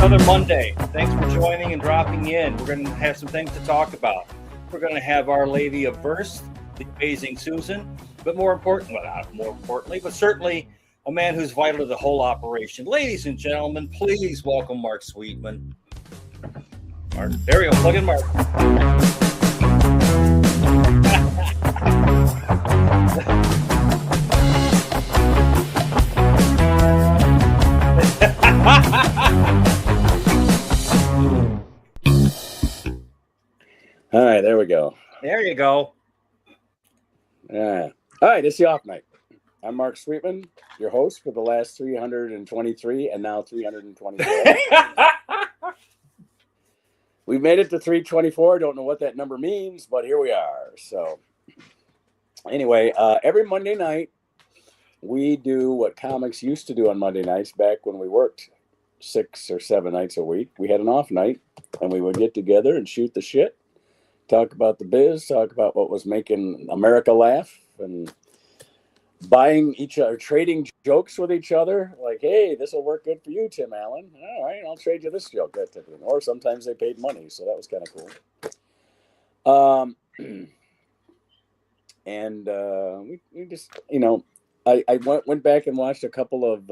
Another Monday. Thanks for joining and dropping in. We're going to have some things to talk about. We're going to have Our Lady of Verse, the amazing Susan, but more importantly, but certainly a man who's vital to the whole operation. Ladies and gentlemen, please welcome Mark Sweetman. Mark, there we go. Plug in Mark. All right, there we go. There you go. Yeah. All right, it's the off night. I'm Mark Sweetman, your host for the last 323 and now 324. We've made it to 324. Don't know what that number means, but here we are. So anyway, every Monday night, we do what comics used to do on Monday nights back when we worked 6 or 7 nights a week. We had an off night, and we would get together and shoot the shit, talk about the biz, talk about what was making America laugh, and buying each other, trading jokes with each other. Like, hey, this will work good for you, Tim Allen. All right, I'll trade you this joke. That type of thing. Or sometimes they paid money, so that was kind of cool. And we just, I went back and watched a couple of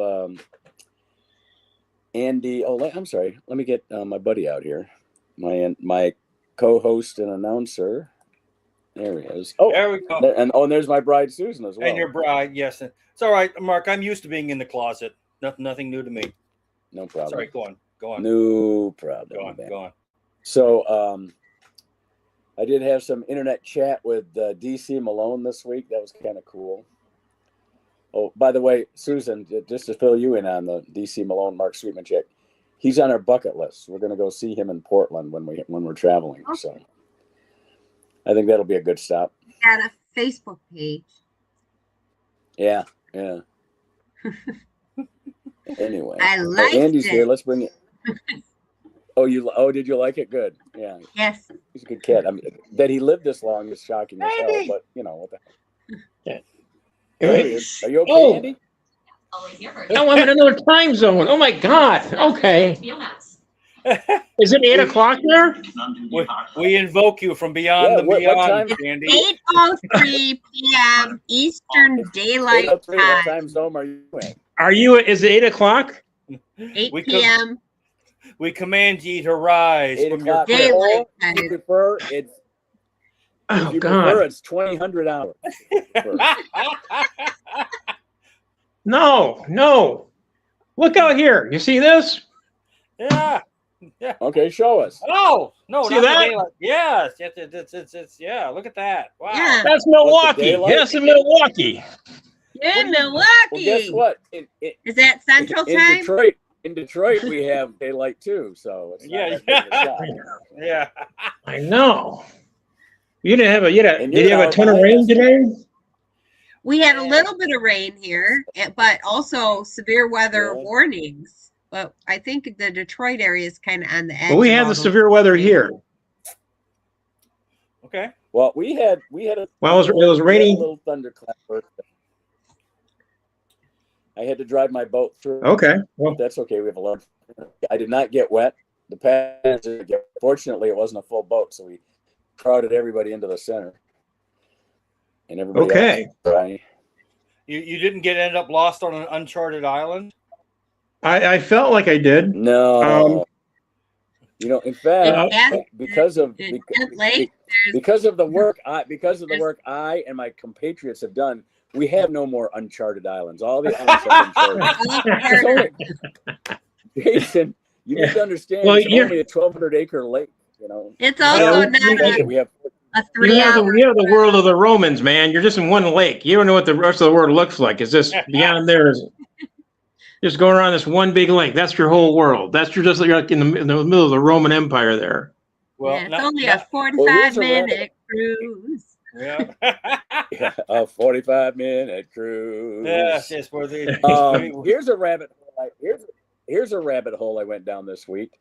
Andy. Oh, I'm sorry. Let me get my buddy out here. My co-host and announcer. There he is. Oh, there we go. And there's my bride Susan as well. And your bride, yes. It's all right, Mark. I'm used to being in the closet. Nothing new to me. No problem. Sorry, go on. No problem. Go on. So, I did have some internet chat with DC Malone this week. That was kind of cool. Oh, by the way, Susan, just to fill you in on the DC Malone Mark Sweetman chat, he's on our bucket list. We're going to go see him in Portland when we're traveling. Okay. So I think that'll be a good stop. Got a Facebook page. Yeah. Anyway, I liked Andy's it. here. Let's bring it. Did you like it? Good. Yeah. Yes. He's a good kid. I mean, that he lived this long is shocking as hell, but what the heck. There he is. Are you okay, Andy? No, I'm in another time zone. Oh my God. Okay. Is it 8 o'clock there? We invoke you from beyond the beyond, Andy. 8:03 p.m. Eastern Daylight Time. What time zone are you in? Is it 8 o'clock? 8 p.m. We command ye to rise 8 from your o'clock. Daylight If you time. prefer, it's Oh if you God. prefer, it's 2,000 hours. No. Look out here. You see this? Yeah. Okay, show us. Oh no! See not that? the daylight. Yes, it's yeah. Look at that! Wow. Yeah. That's Milwaukee. daylight? Yes, in Milwaukee. In Milwaukee. Well, guess what? Is that Central In Time? Detroit, we have daylight too. So it's not that big a shot. Yeah. I know. You didn't have And did you you're have a out ton of behind rain us. today? We had a little bit of rain here, but also severe weather Yeah. warnings. But I think the Detroit area is kind of on the edge. Well, we of had all the those severe weather rain. here. Okay. Well, we had a Well, it was raining. a little thunderclap. I had to drive my boat through. Okay. Well, That's okay. We have a large. I did not get wet. The passengers did get. Fortunately, it wasn't a full boat, so we crowded everybody into the center. And everybody. Okay. else was dry. You didn't end up lost on an uncharted island? I felt like I did. No. In fact, Yeah. because of In Kent Lake, the work I and my compatriots have done, we have no more uncharted islands. All the islands have been charted. Jason, you need to understand. Well, it's only a 1,200-acre lake. it's also not We have. a You have 3-hour. the world of the Romans, man. You're just in one lake. You don't know what the rest of the world looks like. It's just beyond there is just going around this one big lake. That's your whole world. You're like in the middle of the Roman Empire there. Well, Yeah, it's only a 45-minute cruise. Yeah. Yeah, a 45-minute cruise. Yes. For the. Here's a rabbit hole. Here's a rabbit hole I went down this week.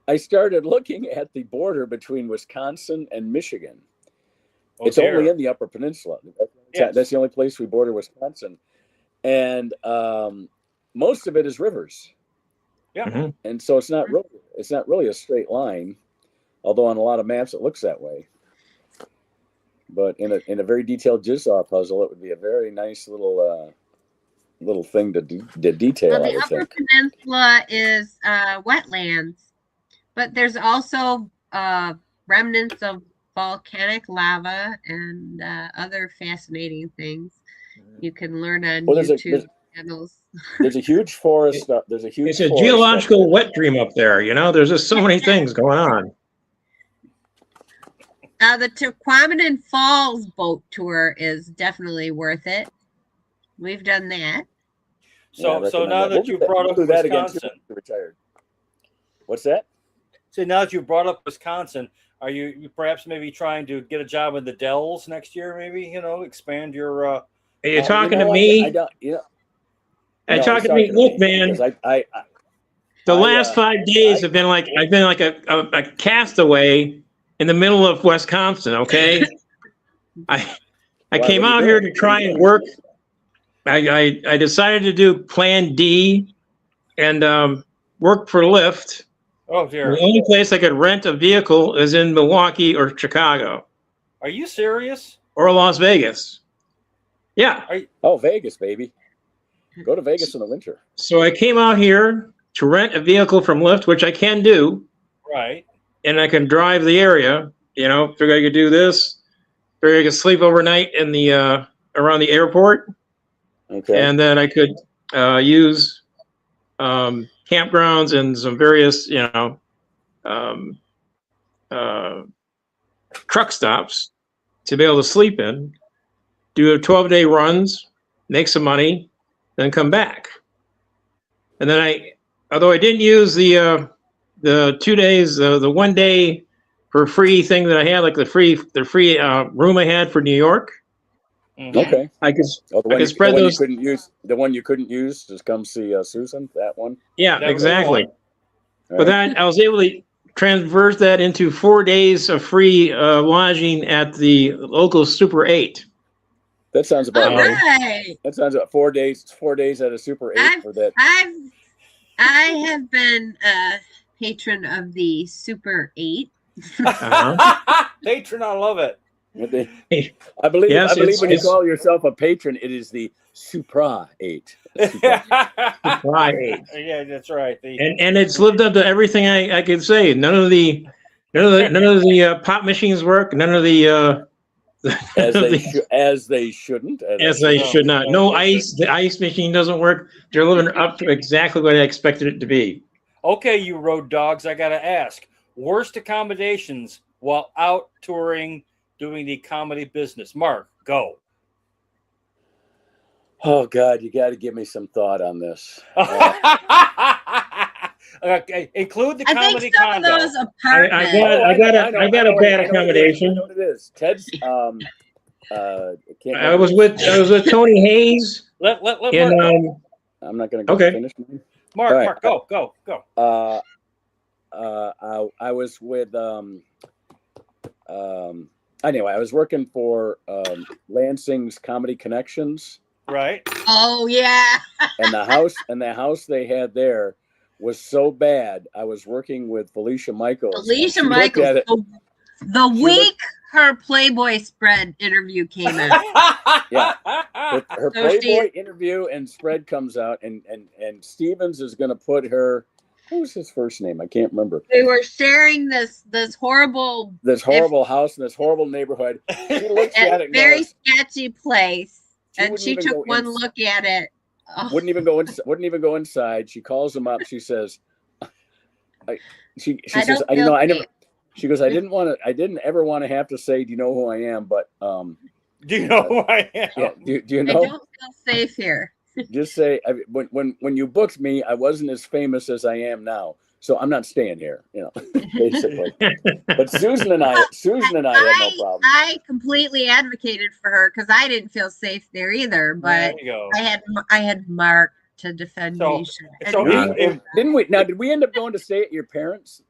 I started looking at the border between Wisconsin and Michigan. It's only in the Upper Peninsula. That's the only place we border Wisconsin, and most of it is rivers. Yeah. Mhm. And so it's not really a straight line, although on a lot of maps it looks that way. But in a very detailed jigsaw puzzle, it would be a very nice little thing to detail. Well, I the would Upper think. Peninsula is wetlands, but there's also remnants of volcanic lava and other fascinating things you can learn on Well, YouTube channels. there's a huge forest. There's a huge. It's a forest geological wet dream up there. You know, there's just so many things going on. The Tequamanon Falls boat tour is definitely worth it. We've done that. So, Yeah, so now that you brought up we'll do that again Wisconsin, too, retired. What's that? so now that you brought up Wisconsin, are you perhaps maybe trying to get a job in the Dells next year? Maybe expand your. Are you talking you know, to me? I don't. You know. Are you No, talking to he's me? Look, man. because The last 5 days have been like I've been like a castaway in the middle of Wisconsin. Okay, I came out here to try and work. I decided to do Plan D and work for Lyft. Oh dear! The only place I could rent a vehicle is in Milwaukee or Chicago Are you serious? or Las Vegas. Yeah. Oh, Vegas, baby. Go to Vegas in the winter. So I came out here to rent a vehicle from Lyft, which I can do. Right. And I can drive the area, figure I could do this, figure I could sleep overnight in the around the airport. Okay. And then I could use campgrounds and some various, truck stops to be able to sleep in, do 12-day runs, make some money, then come back. And then although I didn't use the 2 days, the 1 day for free thing that I had, like the free room I had for New York. Mm-hmm. Okay. I could spread those. The one you couldn't use, just come see Susan. That one. Yeah, That was exactly. Right. But then I was able to transverse that into 4 days of free lodging at the local Super 8. That sounds about All right. right. That sounds about 4 days. 4 days at a Super 8 for that. I have been a patron of the Super 8. Uh-huh. Patron, I love it. I believe. Yes, I believe when you it's- call yourself a patron, it is the Supra 8. Right. Yeah, that's right. And it's lived up to everything I could say. None of the pop machines work. None of the as they shouldn't. as they should not. No ice. The ice machine doesn't work. They're living up to exactly what I expected it to be. Okay, you road dogs, I got to ask. Worst accommodations while out touring, doing the comedy business. Mark, go. Oh God, you got to give me some thought on this. Okay, include the I comedy think some condo. of those apartments. I got a bad accommodation. I know what it is. Ted's. I was with Tony Hayes. Let Mark go. And I'm not going to Okay. finish mine. Mark, all right. Mark, go. I was with anyway, I was working for Lansing's Comedy Connections, Right. Oh yeah. and the house they had there was so bad. I was working with Felicia Michaels. and Alicia she looked Michaels. at it- The week her Playboy spread interview came out. Yeah. Her So Playboy interview and spread comes out, and Stevens is going to put her. What was his first name? I can't remember. They were sharing this horrible, House in this horrible neighborhood. She looks at it and very goes, sketchy place, and wouldn't she even took go one ins- look at it. Oh, wouldn't even go inside. She calls him up. She says, she I says, don't feel I never. safe. She goes, I didn't ever want to have to say, do you know who I am? But Do you know who I am? yeah, do you I know? don't feel safe here. Just say, when you booked me, I wasn't as famous as I am now, so I'm not staying here. Basically. But Susan and I had no problem. I completely advocated for her because I didn't feel safe there either. But There you go. I had Mark to defend So- me. so And Didn't we? Now, did we end up going to stay at your parents?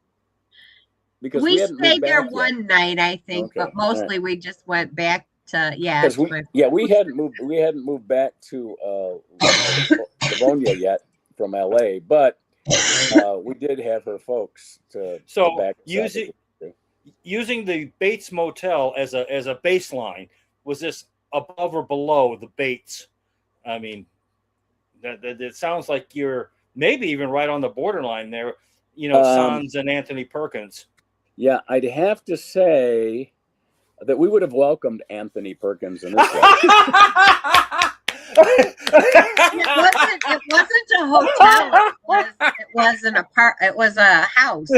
Because we hadn't moved stayed there back yet. one night, I think, Okay, but mostly we just went back to Because we hadn't moved back to Livonia yet from LA, but we did have her folks to So back using the Bates Motel as a baseline, was this above or below the Bates? I mean, that it sounds like you're maybe even right on the borderline there. Sons and Anthony Perkins. Yeah, I'd have to say that we would have welcomed Anthony Perkins in this place. It wasn't a hotel. It was an apartment. It was a house.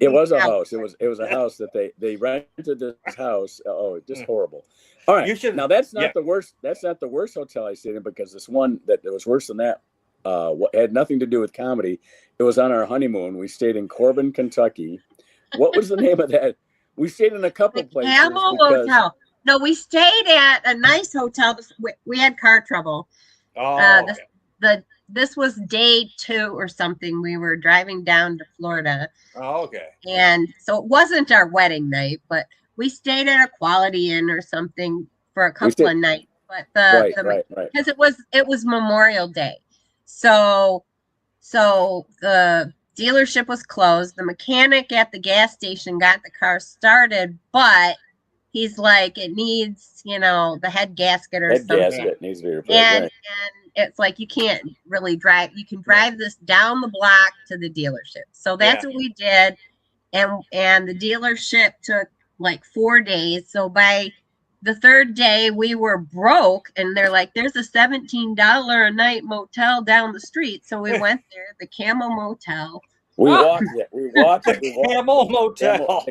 It was a house. It was a house that they rented this house. Oh, just horrible. All right. Now that's not the worst. That's not the worst hotel I stayed in, because this one that was worse than that had nothing to do with comedy. It was on our honeymoon. We stayed in Corbin, Kentucky. What was the name of that? We stayed in a couple places. Camel Hotel. No, we stayed at a nice hotel. We had car trouble. Oh, this was day 2 or something. We were driving down to Florida. Oh, okay. And so it wasn't our wedding night, but we stayed at a Quality Inn or something for a couple of nights. But because it was Memorial Day, so the dealership was closed. The mechanic at the gas station got the car started, but he's like, it needs, the head gasket or something. Gasket needs to be replaced. And it's like, you can't really drive. You can drive this down the block to the dealership. So that's what we did. And the dealership took like 4 days. So by the 3rd day, we were broke. And they're like, there's a $17 a night motel down the street. So we went there, the Camel Motel. We walked it. We walked it. Camel Motel.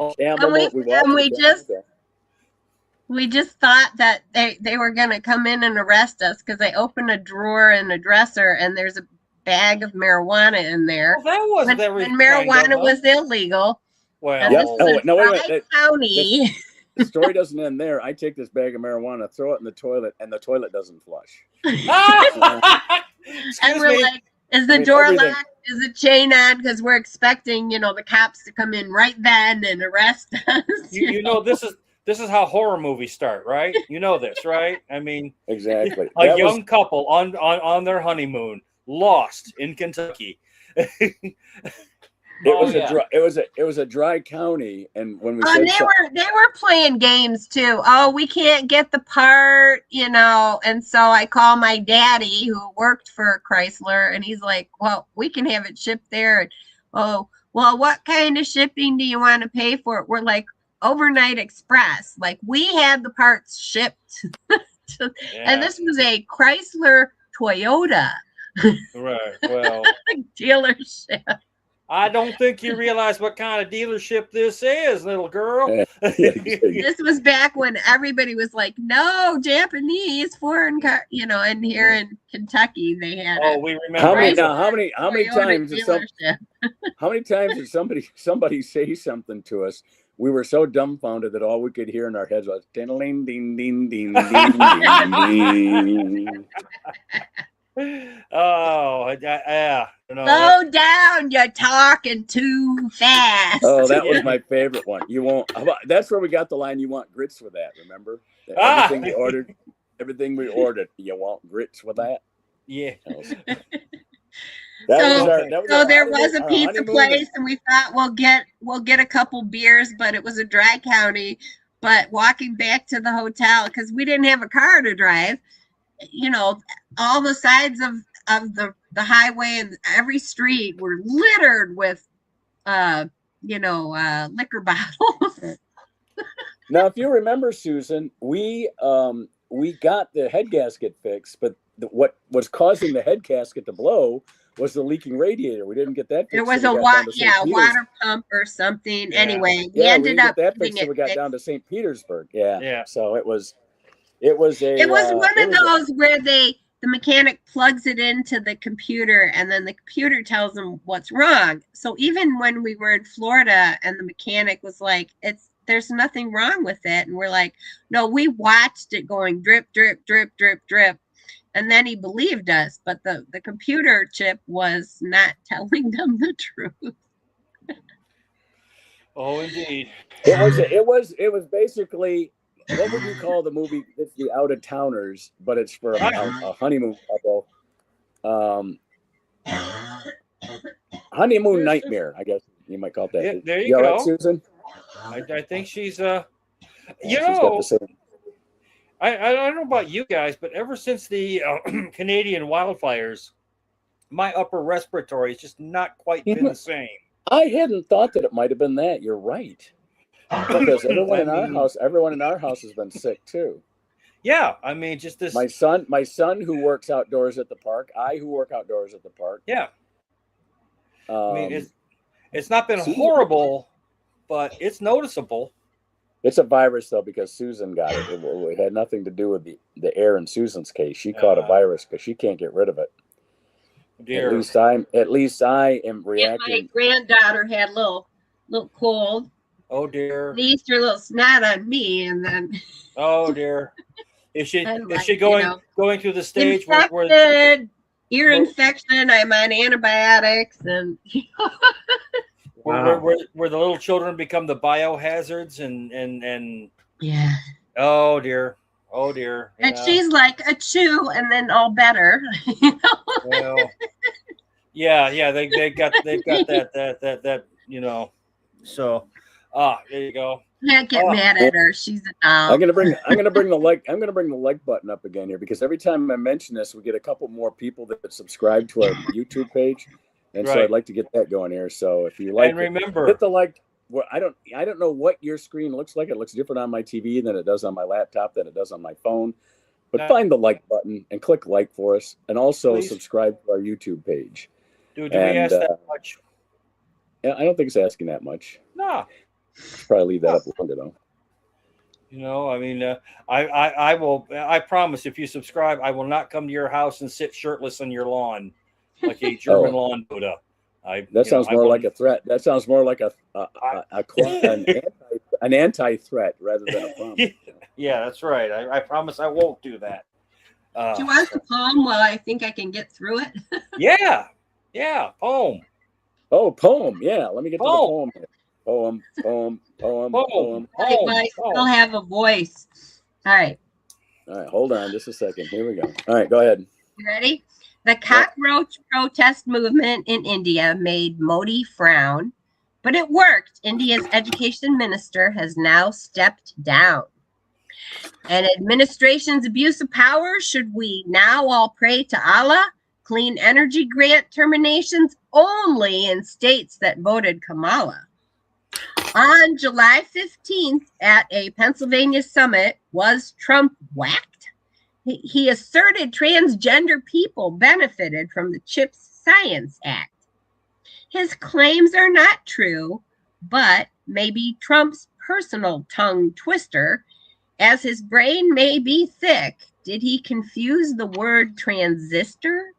We just thought that they were going to come in and arrest us, because they opened a drawer and a dresser and there's a bag of marijuana in there. Well, that wasn't and marijuana was illegal. Well, wait. County. The story doesn't end there. I take this bag of marijuana, throw it in the toilet, and the toilet doesn't flush. And we're like, is the door locked? Is the chain on? Because we're expecting, the cops to come in right then and arrest us. This is how horror movies start, right? You know this, right? I mean, exactly. A young couple on their honeymoon, lost in Kentucky. It was a dry county, and when we they were playing games too. Oh, we can't get the part, and so I call my daddy, who worked for Chrysler, and he's like, well, we can have it shipped there. And, oh, well, what kind of shipping do you want to pay for it? We're like, overnight express. Like, we had the parts shipped and this was a Chrysler Toyota right. Well, dealership. I don't think you realize what kind of dealership this is, little girl. This was back when everybody was like, no, Japanese foreign car, and here in Kentucky they had we remember. How many times did somebody say something to us? We were so dumbfounded that all we could hear in our heads was ding ding ding ding ding ding. Oh, yeah. Slow down, you're talking too fast. Oh, that was my favorite one. You won't. That's where we got the line. You want grits with that? Remember everything we ordered. Everything we ordered. You want grits with that? Yeah. So there was a pizza place, and we thought we'll get a couple beers, but it was a dry county. But walking back to the hotel, because we didn't have a car to drive, all the sides of the highway and every street were littered with liquor bottles. Now, if you remember, Susan, we got the head gasket fixed, but what was causing the head gasket to blow was the leaking radiator. We didn't get that fixed. There was a water pump or something. Yeah. Anyway, we ended up that fixed until we got down to St. Petersburg. Yeah. So it was one of those where the mechanic plugs it into the computer, and then the computer tells them what's wrong. So even when we were in Florida and the mechanic was like, there's nothing wrong with it, and we're like, no, we watched it going drip, drip, drip, drip, drip. And then he believed us, but the computer chip was not telling them the truth. Oh, indeed. It was basically, what would you call the movie? It's the Out of Towners, but it's for a honeymoon couple. honeymoon There's nightmare, I guess you might call it that. Yeah, there you all go. right, Susan? I think she's Yeah, you she's got know, the same. I don't know about you guys, but ever since the Canadian wildfires, my upper respiratory has just not quite been the same. I hadn't thought that it might have been that. You're right. Because everyone in our house has been sick too. Yeah, I mean, just this. My son who works outdoors at the park, who work outdoors at the park. Yeah. I mean, Um, it's not been Susan- horrible, but it's noticeable. It's a virus though, because Susan got it. It had nothing to do with the air in Susan's case. She caught a virus because she can't get rid of it. Dear. At least I am Yeah, reacting. my granddaughter had a little cold. Oh dear. Least her little snot on me, and then. Oh dear. Is she I'm is like, she going through the stage where infected, ear infection? I'm on antibiotics, and where the little children become the biohazards and yeah. Oh dear. And she's like a chew, and then all better. Well, yeah. They've got that. So, there you go. Can't get mad at her. She's a doll. I'm gonna bring the like button up again here, because every time I mention this, we get a couple more people that subscribe to our YouTube page, and so Right. I'd like to get that going here. So if you like, And remember, hit the like. Well, I don't know what your screen looks like. It looks different on my TV than it does on my laptop, than it does on my phone. But find the like button and click like for us, and also Please. subscribe to our YouTube page. do we ask that much? Yeah, I don't think it's asking that much. No. Probably leave that up longer though. I mean, I will. I promise, if you subscribe, I will not come to your house and sit shirtless on your lawn like a German lawn Buddha. That sounds more like a threat. That sounds more like an anti-threat rather than a promise. Yeah, that's right. I promise I won't do that. Do you want the poem? Well, I think I can get through it. Yeah, poem. Oh, poem. Yeah, let me get to the Poem. poem here. Poem. I still have a voice. All right. All right, hold on just a second. Here we go. All right, go ahead. You ready? The cockroach protest movement in India made Modi frown, but it worked. India's education minister has now stepped down. An administration's abuse of power, should we now all pray to Allah? Clean energy grant terminations only in states that voted Kamala. On July 15th at a Pennsylvania summit, was Trump whacked? He asserted transgender people benefited from the CHIPS Science Act. His claims are not true, but maybe Trump's personal tongue twister, as his brain may be thick. Did he confuse the word transistor?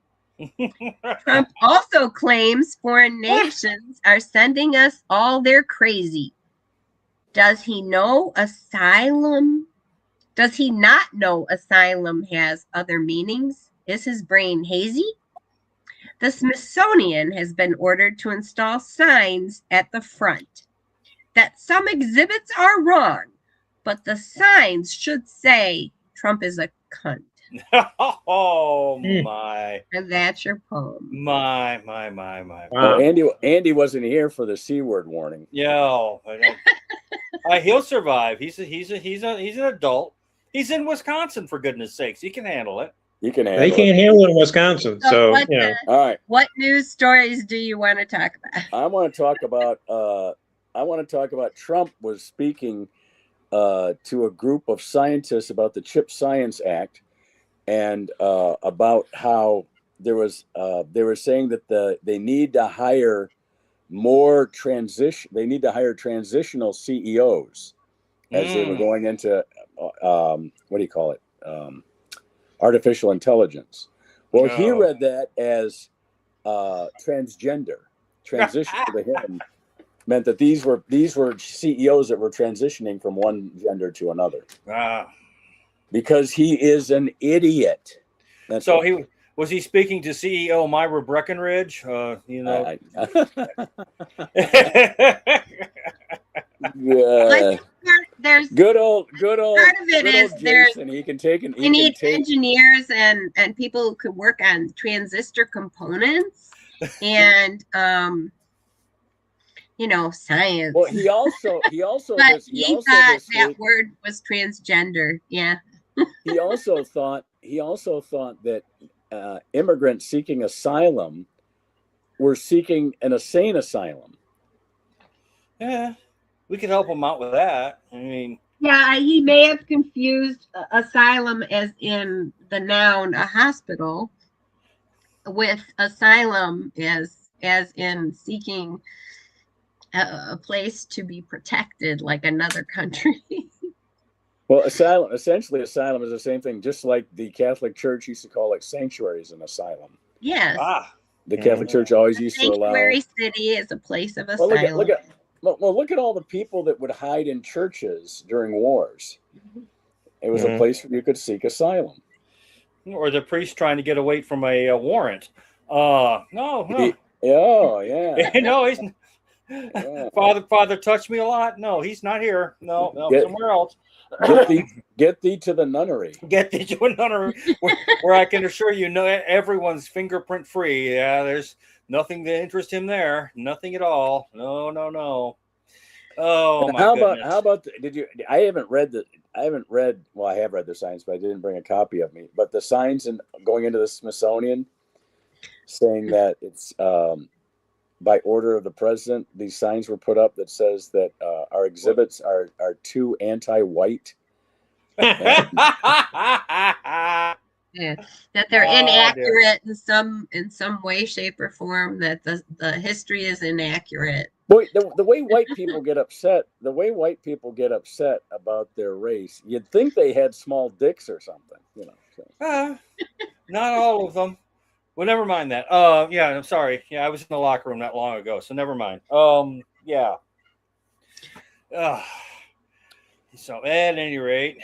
Trump also claims foreign nations are sending us all their crazy. Does he know asylum? Does he not know asylum has other meanings? Is his brain hazy? The Smithsonian has been ordered to install signs at the front that some exhibits are wrong, but the signs should say Trump is a cunt. Oh my! And that's your poem. My. Well, Andy wasn't here for the C word warning. Yeah, he'll survive. He's an adult. He's in Wisconsin, for goodness sakes. He can handle it. You can handle They can't handle it in Wisconsin, so what, you know. All right. What news stories do you want to talk about? I want to talk about Trump was speaking to a group of scientists about the CHIPS Science Act, and about how they were saying that they need to hire transitional CEOs as they were going into what do you call it? Artificial intelligence. Well, he read that as transgender. Transition to him meant that these were CEOs that were transitioning from one gender to another. Because he is an idiot. That's so was he speaking to CEO Myra Breckenridge? There's good old part of it is Jason. We need engineers and people who could work on transistor components. and science. Well, he also but this, he also thought this that week, word was transgender. Yeah. he also thought that immigrants seeking asylum were seeking an insane asylum. Yeah, we could help him out with that. I mean, yeah, he may have confused asylum as in the noun a hospital with asylum as in seeking a place to be protected like another country. Well, asylum is the same thing, just like the Catholic Church used to call it sanctuaries and asylum. Yes. The Catholic Church always used to allow. Sanctuary city is a place of asylum. Look at all the people that would hide in churches during wars. It was a place where you could seek asylum. Or the priest trying to get away from a warrant. No. Yeah. No, he's Father touched me a lot. No, he's not here. No, somewhere else. Get thee to the nunnery. Get thee to a nunnery where I can assure you, everyone's fingerprint free. Yeah, there's nothing to interest him there. Nothing at all. No. Oh my goodness. How about I have read the signs, but I didn't bring a copy of me. But the signs going into the Smithsonian saying that it's by order of the president, these signs were put up that says that our exhibits are too anti-white. Yeah, that they're inaccurate in some way, shape, or form. That the history is inaccurate. Boy, the way white people get upset about their race, you'd think they had small dicks or something, So. Not all of them. Well, never mind that. Yeah, I'm sorry. Yeah, I was in the locker room not long ago, so never mind. Yeah. So at any rate,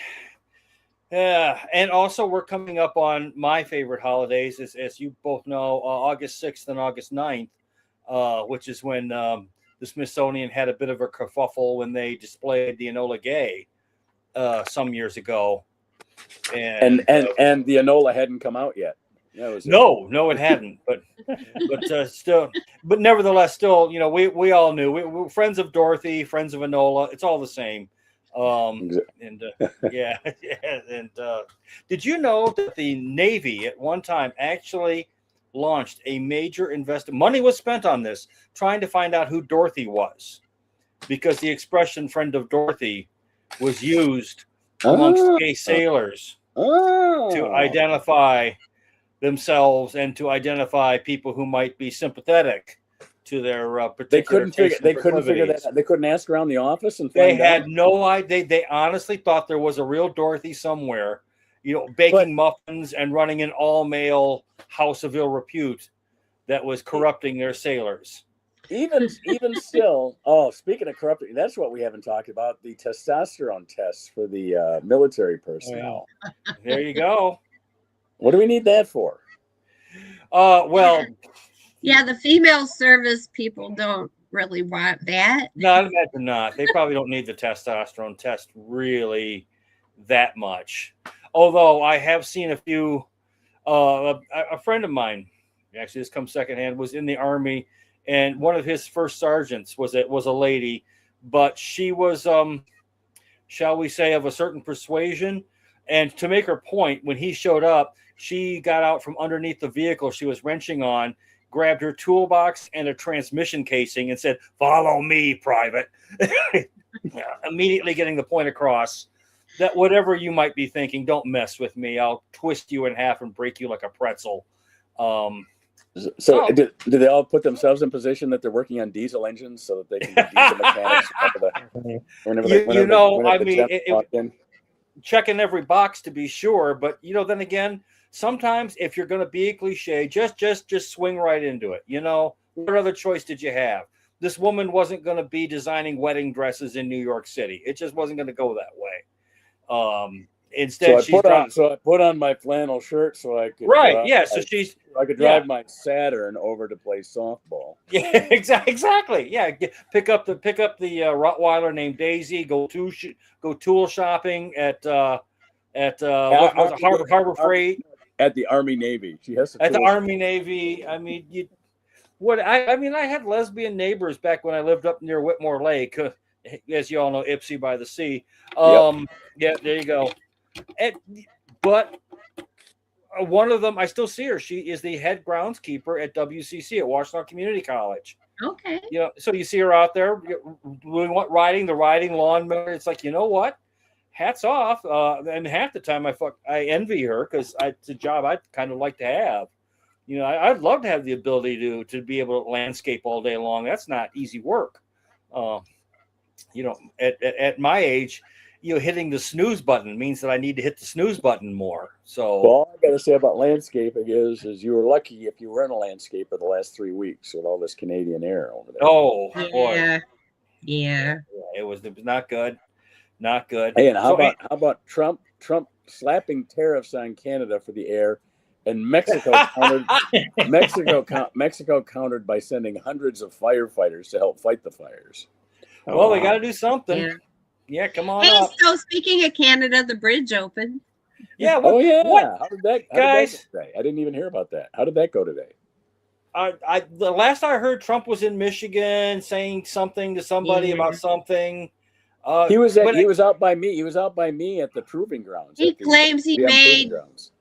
and also we're coming up on my favorite holidays, as you both know, August 6th and August 9th, which is when the Smithsonian had a bit of a kerfuffle when they displayed the Enola Gay some years ago, and the Enola hadn't come out yet. No, it hadn't. But nevertheless, still, we all knew. We were friends of Dorothy, friends of Enola. It's all the same. And did you know that the Navy at one time actually launched a major investment? Money was spent on this, trying to find out who Dorothy was, because the expression "friend of Dorothy" was used amongst gay sailors to identify themselves and to identify people who might be sympathetic to their particular. They couldn't figure that out. They couldn't ask around the office and they had no idea. They honestly thought there was a real Dorothy somewhere, baking muffins and running an all-male house of ill repute that was corrupting their sailors. Even still, speaking of corrupting, that's what we haven't talked about, the testosterone tests for the military personnel. There you go. What do we need that for? Well, yeah, the female service people don't really want that. No, I imagine not. They probably don't need the testosterone test really that much. Although I have seen a few. A friend of mine, actually, this comes secondhand, was in the Army, and one of his first sergeants was a lady, but she was, shall we say, of a certain persuasion. And to make her point, when he showed up, she got out from underneath the vehicle she was wrenching on, grabbed her toolbox and a transmission casing and said, "Follow me, Private." Immediately getting the point across that whatever you might be thinking, don't mess with me. I'll twist you in half and break you like a pretzel. Do they all put themselves in position that they're working on diesel engines so that they can be diesel mechanics? Checking every box to be sure, but then again, sometimes if you're going to be a cliche, just swing right into it. What other choice did you have? This woman wasn't going to be designing wedding dresses in New York City. It just wasn't going to go that way. Instead, I put on my flannel shirt so I could I could drive my Saturn over to play softball. Yeah, exactly. Yeah, pick up the Rottweiler named Daisy. Go tool shopping at Harbor Freight. At the Army Navy. She has to at the Army Navy. I mean, I mean, I had lesbian neighbors back when I lived up near Whitmore Lake, as you all know, Ipsy by the sea. Yeah, there you go. And, but one of them, I still see her. She is the head groundskeeper at WCC at Washington Community College. Okay. You know, so you see her out there doing what, riding lawnmower. It's like, you know what? Hats off. And half the time I envy her because it's a job I'd kind of like to have. You know, I'd love to have the ability to be able to landscape all day long. That's not easy work. You know, at my age, you know, hitting the snooze button means that I need to hit the snooze button more. So all I got to say about landscaping is you were lucky if you were in a landscaper the last 3 weeks with all this Canadian air over there. Oh, Yeah. boy. Yeah. It was not good. Not good. Hey, and how about Trump slapping tariffs on Canada for the air, and Mexico Mexico countered by sending hundreds of firefighters to help fight the fires. Well, we got to do something. Yeah. Yeah, come on Hey, up. so speaking of Canada, the bridge opened. Yeah. How did that Guys? go today? I didn't even hear about that. How did that go today? The last I heard, Trump was in Michigan saying something to somebody about something. He was out by me. He was out by me at the proving grounds. He claims he made, grounds.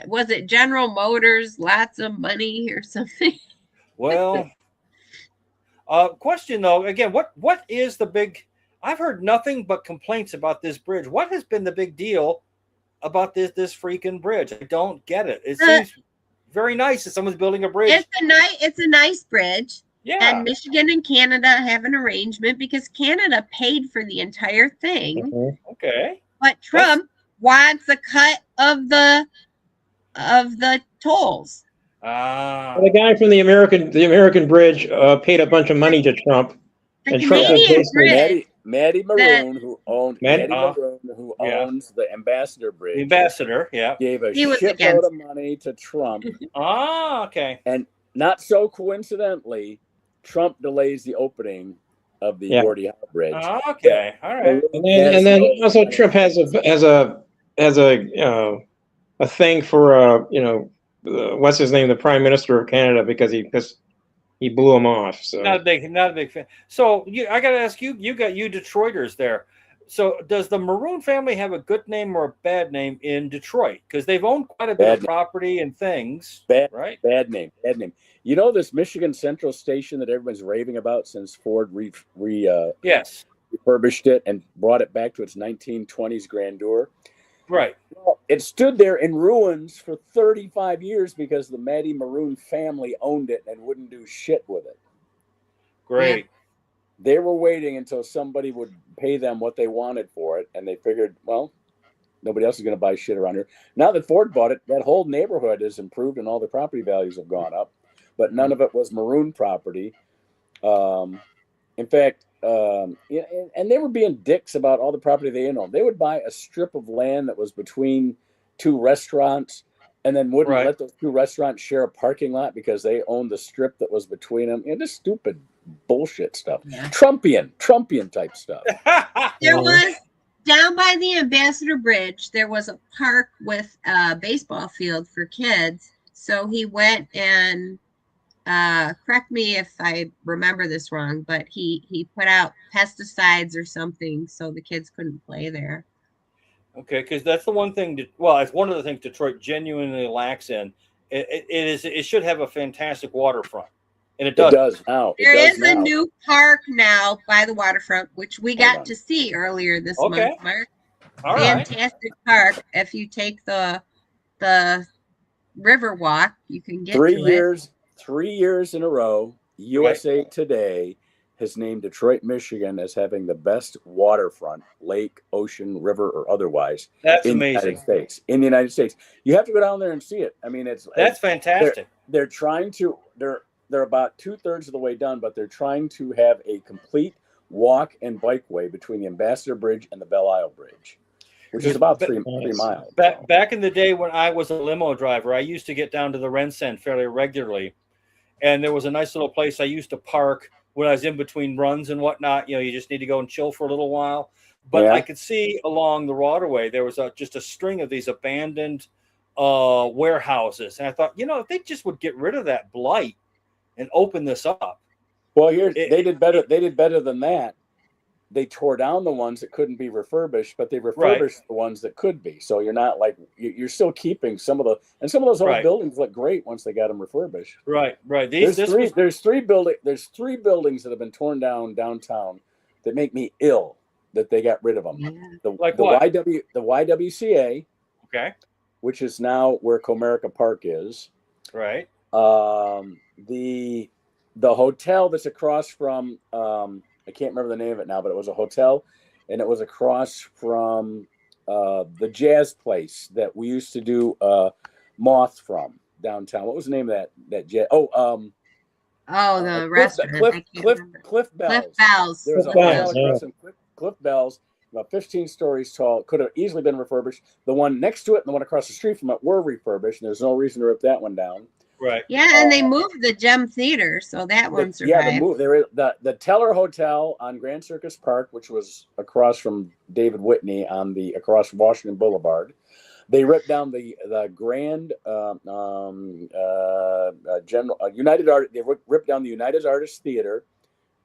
was it General Motors, lots of money or something? Well, question though, again, what is the big? I've heard nothing but complaints about this bridge. What has been the big deal about this freaking bridge? I don't get it. It seems very nice that someone's building a bridge. It's a nice bridge. Yeah. And Michigan and Canada have an arrangement because Canada paid for the entire thing. Mm-hmm. Okay. But Trump wants a cut of the tolls. The guy from the American Bridge paid a bunch of money to Trump. The Canadian bridge. Maddie Maroon, who owns the Ambassador Bridge. The Ambassador, yeah. Gave a shitload of money to Trump. Okay. And not so coincidentally, Trump delays the opening of the Gordie Howe Bridge. Okay, all right. And then also Trump has a thing for what's his name, the Prime Minister of Canada, because he blew him off. So not a big fan. So I got to ask you. You Detroiters there. So does the Maroon family have a good name or a bad name in Detroit? Because they've owned quite a bit of property and things. Right? Bad name. You know this Michigan Central station that everyone's raving about since Ford refurbished it and brought it back to its 1920s grandeur. Right. Well, it stood there in ruins for 35 years because the Maddie Maroon family owned it and wouldn't do shit with it. Great. Yeah. They were waiting until somebody would pay them what they wanted for it, and they figured, well, nobody else is going to buy shit around here. Now that Ford bought it, that whole neighborhood has improved and all the property values have gone up, but none of it was Maroon property. In fact, and they were being dicks about all the property they owned. They would buy a strip of land that was between two restaurants and then wouldn't let those two restaurants share a parking lot because they owned the strip that was between them. Just stupid bullshit stuff. Yeah. Trumpian type stuff. There was, down by the Ambassador Bridge, there was a park with a baseball field for kids. So he went and correct me if I remember this wrong, but he put out pesticides or something so the kids couldn't play there. Okay, because that's the one thing. It's one of the things Detroit genuinely lacks in. It should have a fantastic waterfront, and it does. It does now. There is a new park now by the waterfront, which we got to see earlier this month, Mark. All Fantastic park. If you take the river walk, you can get 3 years in a row, USA Today has named Detroit, Michigan as having the best waterfront, lake, ocean, river, or otherwise. That's in amazing. In the United States. You have to go down there and see it. I mean, that's fantastic. They're trying to, they're about 2/3 of the way done, but they're trying to have a complete walk and bike way between the Ambassador Bridge and the Belle Isle Bridge, which is about 3 miles. Back in the day when I was a limo driver, I used to get down to the Rensen fairly regularly. And there was a nice little place I used to park when I was in between runs and whatnot. You just need to go and chill for a little while. But I could see along the waterway, there was just a string of these abandoned warehouses. And I thought, if they just would get rid of that blight, and open this up. Well, they did better. They did better than that. They tore down the ones that couldn't be refurbished, but they refurbished the ones that could be. So you're not like you're still keeping some of those old buildings look great once they got them refurbished. Right. There's three buildings that have been torn down downtown that make me ill that they got rid of them. Yeah. The what? the YWCA, Okay. which is now where Comerica Park is. Right. The hotel that's across from I can't remember the name of it now, but it was a hotel, and it was across from the jazz place that we used to do Moth from downtown. What was the name of that jazz? The restaurant. Cliff Bells. Cliff Bells. There was a hotel across from Cliff Bells, about 15 stories tall. Could have easily been refurbished. The one next to it and the one across the street from it were refurbished, and there's no reason to rip that one down. Right. Yeah, and they moved the Gem Theater, so that one survived. The Teller Hotel on Grand Circus Park, which was across from David Whitney across Washington Boulevard. They ripped down the Grand United Art. They ripped down the United Artists Theater.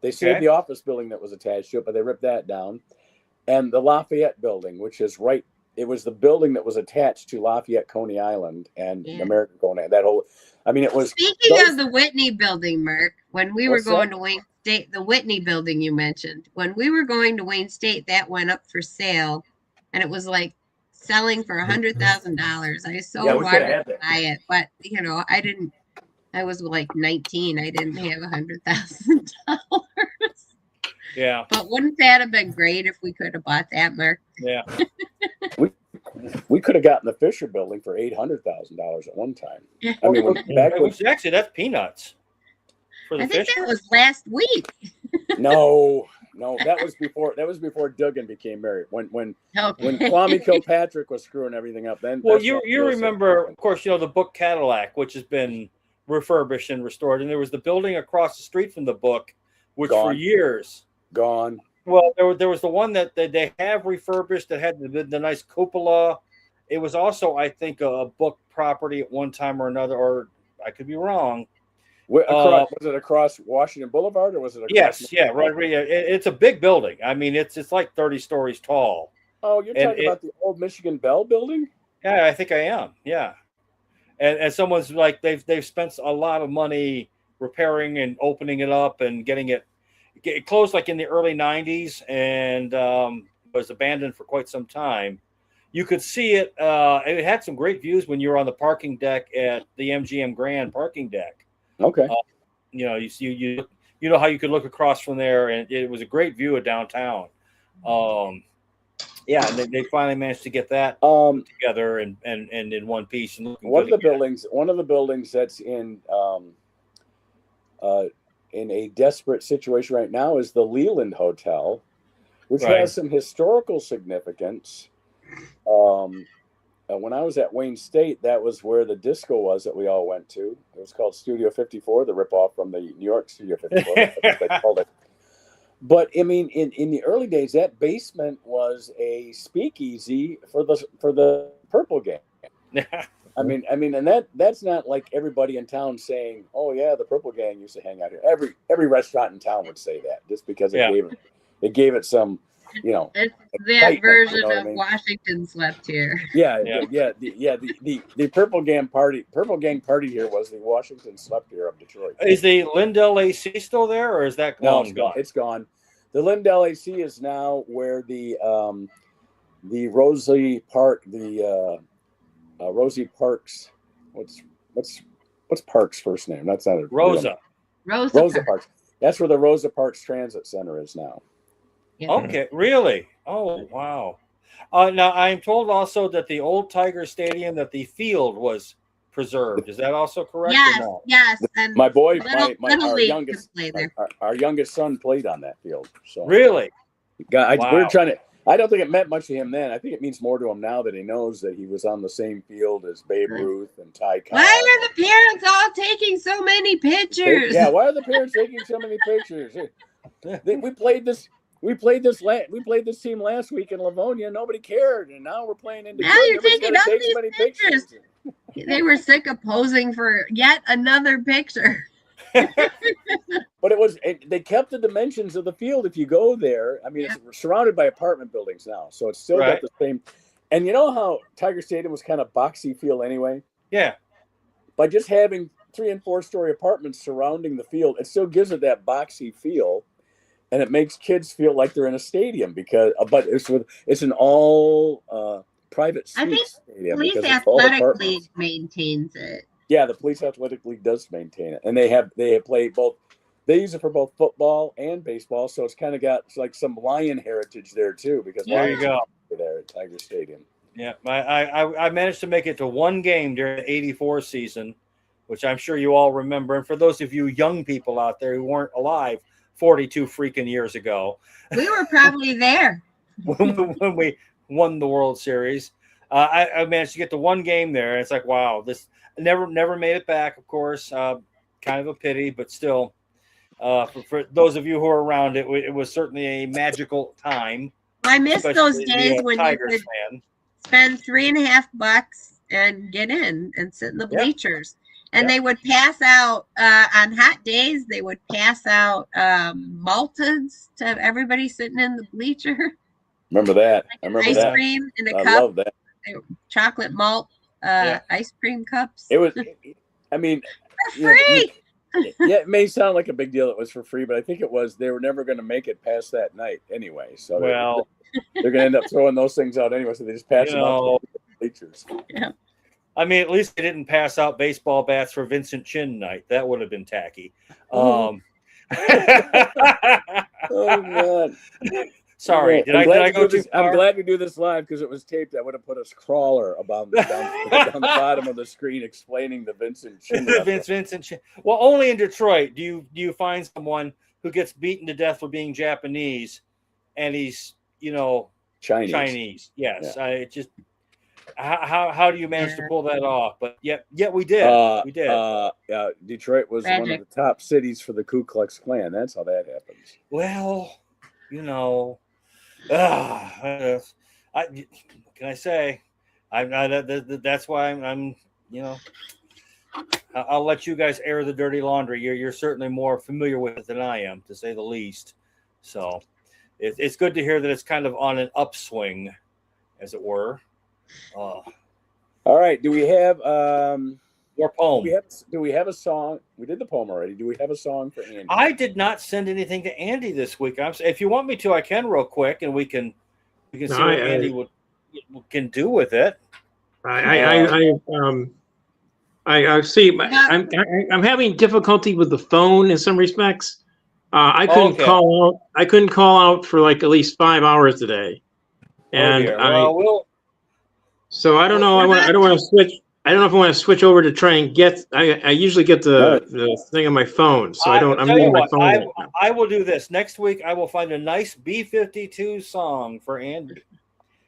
They saved the office building that was attached to it, but they ripped that down. And the Lafayette Building, which is right. It was the building that was attached to Lafayette, Coney Island, and American Coney. That whole, it was. Speaking of the Whitney Building, Mark, when we were going to Wayne State, the Whitney Building you mentioned, when we were going to Wayne State, that went up for sale, and it was like selling for $100,000. I wanted to buy it, but I didn't. I was like 19. I didn't have $100,000. Yeah. But wouldn't that have been great if we could have bought that, Mark? Yeah. We could have gotten the Fisher Building for $800,000 at one time. Actually, that's peanuts. I think that was last week. No, that was before Duggan became married. When Kwame Kilpatrick was screwing everything up. Then you remember, of course, the Book Cadillac, which has been refurbished and restored, and there was the building across the street from the Book, which for years gone. Well, there was the one that they have refurbished that had the nice cupola. It was also, I think, a Book property at one time or another, or I could be wrong. Was it across Washington Boulevard, or was it across? Yes, yeah, right. It's a big building. It's like 30 stories tall. Oh, you're talking about the old Michigan Bell building? Yeah, I think I am. Yeah, and someone's like they've spent a lot of money repairing and opening it up and getting it closed like in the early 90s and was abandoned for quite some time. You could see it. It had some great views when you were on the parking deck at the MGM Grand parking deck. Okay. You know how you could look across from there, and it was a great view of downtown. They finally managed to get that together and in one piece. And one of the buildings that's in a desperate situation right now is the Leland Hotel, which has some historical significance. When I was at Wayne State, that was where the disco was that we all went to. It was called Studio 54, the ripoff from the New York Studio 54. That's what they called it. But in the early days, that basement was a speakeasy for the Purple Gang. And that's not like everybody in town saying, "Oh yeah, the Purple Gang used to hang out here." Every restaurant in town would say that, just because it gave it some, It's that version of Washington slept here. The Purple Gang party here was the Washington slept here of Detroit. Is the Lindell AC still there, or is that gone? It's gone. The Lindell AC is now where the Rosie Park, Rosie Parks. What's Parks' first name? That's not Rosa. Rosa Parks. That's where the Rosa Parks Transit Center is now. Yeah. Okay, really? Oh, wow. Now I'm told also that the old Tiger Stadium, that the field was preserved. Is that also correct? Yes, or no? yes. And my boy, our youngest son played on that field. So really, we're trying to. I don't think it meant much to him then. I think it means more to him now that he knows that he was on the same field as Babe Ruth and Ty Cobb. Why are the parents all taking so many pictures? Yeah, why are the parents taking so many pictures? We played this team last week in Livonia. Nobody cared, and now we're playing in Detroit. Now you're taking all these pictures. They were sick of posing for yet another picture. But they kept the dimensions of the field. If you go there, I mean, it's surrounded by apartment buildings now, so it's still got the same. And you know how Tiger Stadium was kind of boxy feel anyway? Yeah. By just having 3- and 4-story apartments surrounding the field, it still gives it that boxy feel, and it makes kids feel like they're in a stadium but it's an all private suite stadium. Police because it's all Athletic apartments. League maintains it. Yeah, the Police Athletic League does maintain it, and they play both. They use it for both football and baseball, so it's kind of got like some Lion heritage there too. Because there you go, there at Tiger Stadium. Yeah, I managed to make it to one game during the '84 season, which I'm sure you all remember. And for those of you young people out there who weren't alive 42 freaking years ago, we were probably there when we won the World Series. I managed to get to one game there, and it's like, wow, this never made it back. Of course, kind of a pity, but still, for those of you who are around, it was certainly a magical time. I miss those days when Tigers you could spend $3.50 and get in and sit in the bleachers. And they would pass out on hot days. They would pass out malteds to everybody sitting in the bleacher. Remember that? I remember ice that. cream in a cup. I love that. Chocolate malt ice cream cups. It was. I mean, for free. It may sound like a big deal. It was for free, but I think it was. They were never going to make it past that night anyway. So they're going to end up throwing those things out anyway. So they just pass them out to the bleachers. Yeah. I mean, at least they didn't pass out baseball bats for Vincent Chin night. That would have been tacky. Oh man. Sorry, did I go too far? I'm glad to do this live because it was taped. I would have put a scrawler down the bottom of the screen explaining the Vincent Chin. Vincent Chin. Well, only in Detroit do you find someone who gets beaten to death for being Japanese, and he's Chinese. Yes, I just. How do you manage to pull that off? But yet we did. We did. Detroit was one of the top cities for the Ku Klux Klan. That's how that happens. Well, can I say? That's why I'm. I'll let you guys air the dirty laundry. You're certainly more familiar with it than I am, to say the least. So it's good to hear that it's kind of on an upswing, as it were. All right. Do we have your poem? Do we have a song? We did the poem already. Do we have a song for Andy? I did not send anything to Andy this week. If you want me to, I can real quick, and we can see what Andy can do with it. I see. I'm having difficulty with the phone in some respects. I couldn't call out. I couldn't call out for like at least 5 hours today, and so I don't know. I don't want to switch. I don't know if I want to switch over to try and get. I usually get the thing on my phone, so I don't. I'm using my phone. I will do this next week. I will find a nice B-52 song for Andy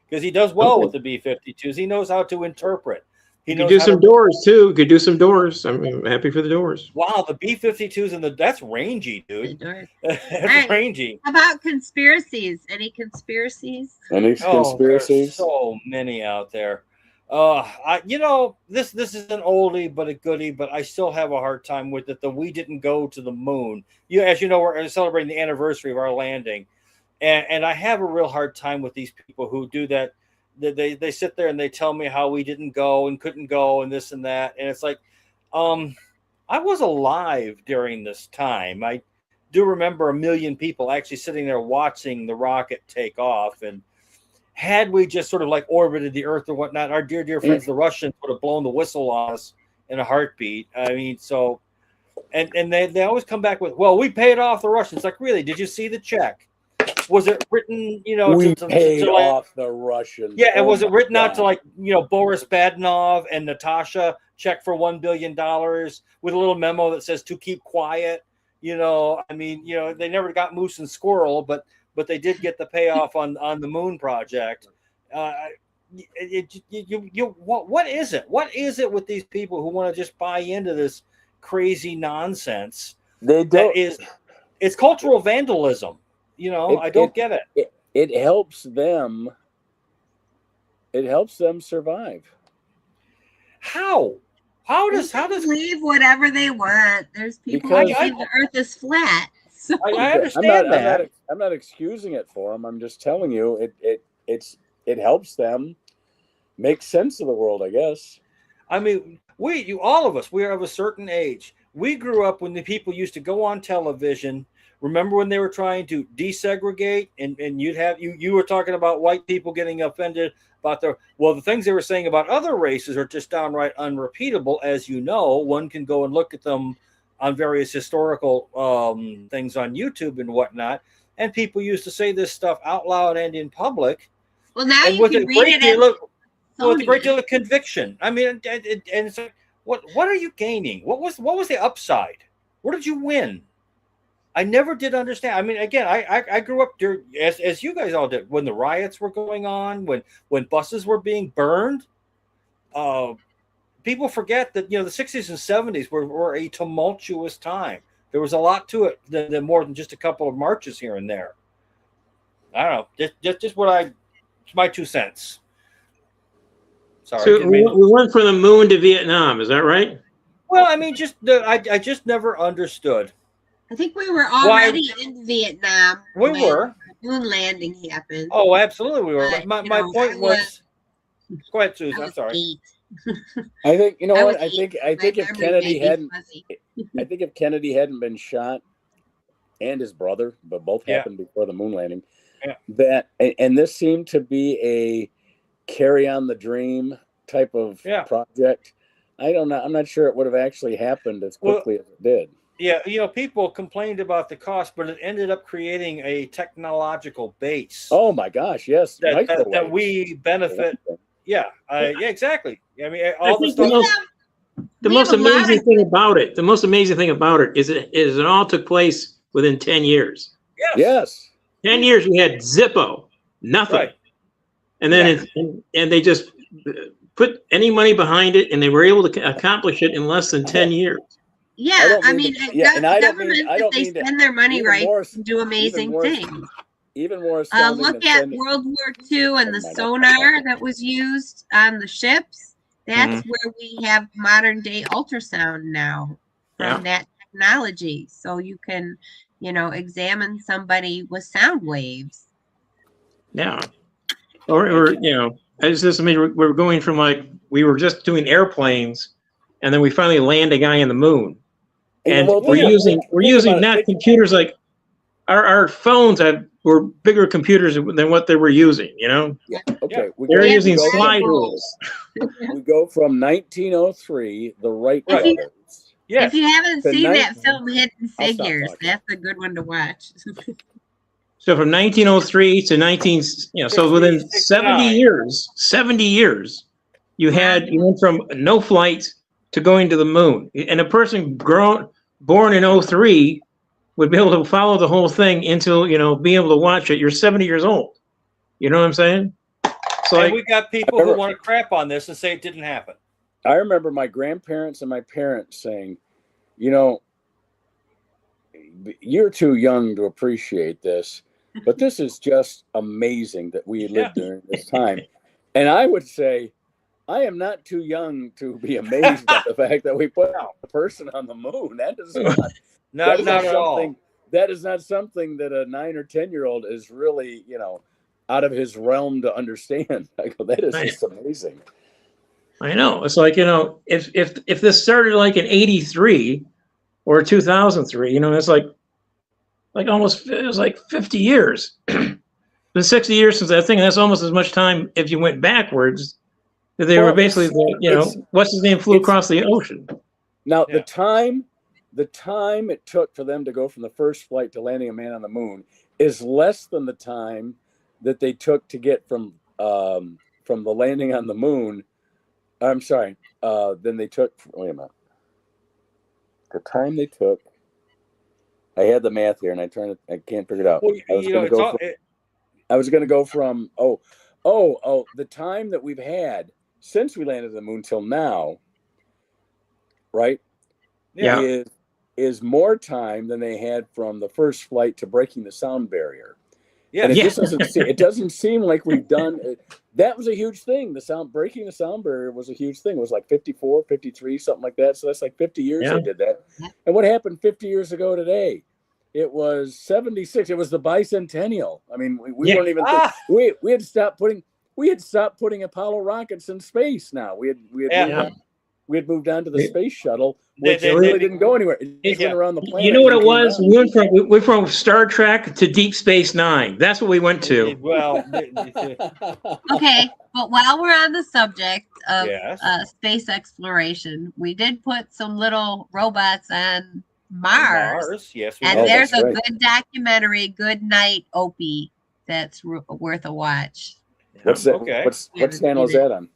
because he does well with the B-52s. He knows how to interpret. He could do some Doors too. Could do some Doors. I'm happy for the Doors. Wow, the B-52s that's rangy, dude. That's rangy. How about conspiracies? Any conspiracies? Conspiracies? So many out there. This is an oldie but a goodie, but I still have a hard time with it. We didn't go to the moon. As you know, we're celebrating the anniversary of our landing, and I have a real hard time with these people who do that. They sit there and they tell me how we didn't go and couldn't go and this and that. And it's like, I was alive during this time. I do remember a million people actually sitting there watching the rocket take off. And had we just sort of like orbited the Earth or whatnot, our dear friends, the Russians, would have blown the whistle on us in a heartbeat. I mean, so, and they always come back with, well, we paid off the Russians. Like, really, did you see the check? Was it written, we paid off the Russians? Yeah, and was it written out to Boris Badenov and Natasha, check for $1 billion with a little memo that says to keep quiet? They never got moose and squirrel, but they did get the payoff on the moon project. What is it? What is it with these people who want to just buy into this crazy nonsense? They don't. It's cultural vandalism. I don't get it. It helps them. It helps them survive. How? They believe whatever they want. There's people who believe the Earth is flat. So. I understand that. I'm not excusing it for them. I'm just telling you it helps them make sense of the world, I guess. I mean, all of us, we are of a certain age. We grew up when the people used to go on television. Remember when they were trying to desegregate, and you were talking about white people getting offended about the things they were saying about other races are just downright unrepeatable. As you know, one can go and look at them on various historical things on YouTube and whatnot. And people used to say this stuff out loud and in public. Well, now you can read it with a great deal of conviction. I mean, and it's like, what are you gaining? What was the upside? What did you win? I never did understand. I mean, again, I grew up during, as you guys all did, when the riots were going on, when buses were being burned. People forget that, the 60s and 70s were a tumultuous time. There was a lot to it than more than just a couple of marches here and there. I don't know. Just it's my 2 cents. Sorry. So we went from the moon to Vietnam. Is that right? Well, I mean, I just never understood. I think we were already in Vietnam. We were. The moon landing happened. Oh, absolutely, we were. My point was. Go ahead, Susan. I'm sorry. 8. I think what I think if Kennedy hadn't been shot, and his brother, but both happened before the moon landing. Yeah. And this seemed to be a carry on the dream type of project. I don't know. I'm not sure it would have actually happened as quickly as it did. Yeah, people complained about the cost, but it ended up creating a technological base. Oh my gosh, yes, that we benefit. Yeah, exactly. I mean, all the stuff. The most amazing thing about it is it all took place within 10 years. Yes. 10 years we had Zippo, nothing. Right. And then and they just put any money behind it, and they were able to accomplish it in less than 10 years. Yeah, governments, if they spend their money right, can do amazing things. Even more. Look at World War II and the sonar that was used on the ships. That's where we have modern day ultrasound now from that technology. So you can, examine somebody with sound waves. Yeah. Or it's just, I mean, we're going from we were just doing airplanes, and then we finally land a guy in the moon. And we're using not computers like our phones were bigger computers than what they were using, Yeah. Okay. They're using slide rules. We go from 1903, the Wright brothers. If you haven't seen that film, Hidden Figures, that's a good one to watch. So from 1903 to so within 70 years, you went from no flights to going to the moon. And a person born in 03 would be able to follow the whole thing until, be able to watch it. You're 70 years old. You know what I'm saying? So we got people who want to crap on this and say it didn't happen. I remember my grandparents and my parents saying, you're too young to appreciate this, but this is just amazing that we lived during this time. And I would say, I am not too young to be amazed at the fact that we put a person on the moon. That is not at all. That is not something that a 9 or 10-year-old is really, out of his realm to understand. I go, that is just amazing. I know. It's like, if this started like in 83 or 2003, it's like almost, it was like 50 years. It's been 60 years since that thing, and that's almost as much time if you went backwards. They were basically, what's his name flew across the ocean. Now, the time it took for them to go from the first flight to landing a man on the moon is less than the time that they took to get from the landing on the moon. I'm sorry. Then they took. Wait a minute. The time they took. I had the math here, and I can't figure it out. Well, I was going to go from the time that we've had since we landed on the moon till now, right? Is more time than they had from the first flight to breaking the sound barrier. Yeah. And it Yeah. just doesn't seem like we've done it. That was a huge thing. Breaking the sound barrier was a huge thing. It was like 54, 53, something like that. So that's like 50 years Yeah. they did that. Yeah. And what happened 50 years ago today? It was 76. It was the bicentennial. I mean, we weren't even we had stopped putting Apollo rockets in space now. We had moved on to the space shuttle, which really didn't go anywhere. It just went around the planet. You know what it was? We went from Star Trek to Deep Space Nine. That's what we went to. Well, Okay, but while we're on the subject of Yes. space exploration, we did put some little robots on Mars. Yes. We And did. there's that's a right. good documentary, Good Night, Opie, that's worth a watch. What's that? Okay. What channel is that on? Is